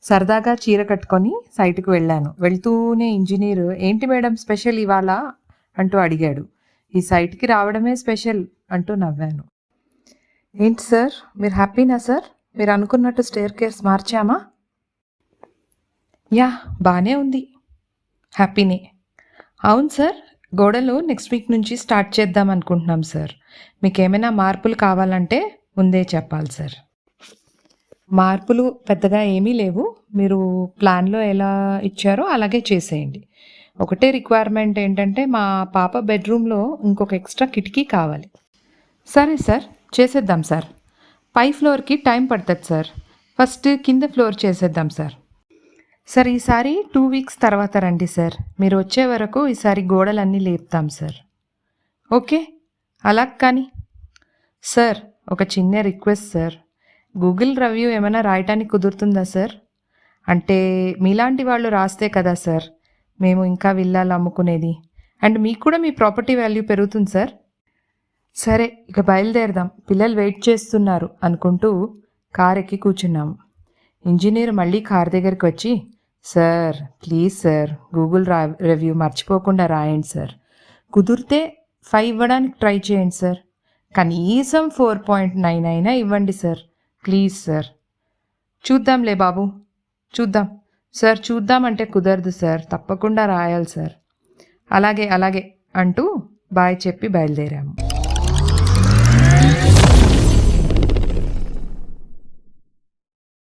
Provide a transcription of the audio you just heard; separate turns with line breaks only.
సరదాగా చీర కట్టుకొని సైట్కి వెళ్ళాను. వెళ్తూనే ఇంజనీరు ఏంటి మేడం స్పెషల్ ఇవాళ అంటూ అడిగాడు. ఈ సైట్కి రావడమే స్పెషల్ అంటూ నవ్వాను. ఏంటి సార్ మీరు హ్యాపీనా సార్? మీరు అనుకున్నట్టు స్టేర్ కేర్స్ మార్చామా? యా బాగానే ఉంది. హ్యాపీనే. అవును సార్, గోడలు నెక్స్ట్ వీక్ నుంచి స్టార్ట్ చేద్దాం అనుకుంటున్నాం సార్. మీకేమైనా మార్పులు కావాలంటే ముందే చెప్పాలి సార్. మార్పులు పెద్దగా ఏమీ లేవు. మీరు ప్లాన్‌లో ఎలా ఇచ్చారో అలాగే చేసేయండి. ఒకటే రిక్వైర్మెంట్ ఏంటంటే మా పాప బెడ్‌రూమ్‌లో ఇంకొక ఎక్స్‌ట్రా కిటికీ కావాలి. సరే సార్, చేసేద్దాం సార్. పై ఫ్లోర్‌కి టైం పడతది సార్. ఫస్ట్ కింద ఫ్లోర్ చేసేద్దాం సార్. సార్ ఈసారి 2 వీక్స్ తర్వాత రండి సార్. మీరు వచ్చే వరకు ఈసారి గోడలన్నీ లేపుతాం సార్. ఓకే. అలాగ కానీ. సార్ ఒక చిన్న రిక్వెస్ట్ సార్. గూగుల్ రివ్యూ ఏమైనా రాయటానికి కుదురుతుందా సార్? అంటే మీలాంటి వాళ్ళు రాస్తే కదా సార్ మేము ఇంకా విల్లాలు అమ్ముకునేది. అండ్ మీకు కూడా మీ ప్రాపర్టీ వాల్యూ పెరుగుతుంది సార్. సరే ఇక బయలుదేరదాం, పిల్లలు వెయిట్ చేస్తున్నారు అనుకుంటూ కార్ ఎక్కి కూర్చున్నాము. ఇంజనీర్ మళ్ళీ కార్ దగ్గరికి వచ్చి, sir please sir Google review మర్చిపోకుండా రాయండి సార్. కుదిరితే 5 ఇవ్వడానికి ట్రై చేయండి సార్. కనీసం 4.9 అయినా ఇవ్వండి సార్ ప్లీజ్ సార్. చూద్దాంలే బాబు, చూద్దాం సార్. చూద్దామంటే కుదరదు సార్, తప్పకుండా రాయాలి సార్. అలాగే అలాగే అంటూ బాయ్ చెప్పి బయలుదేరాము.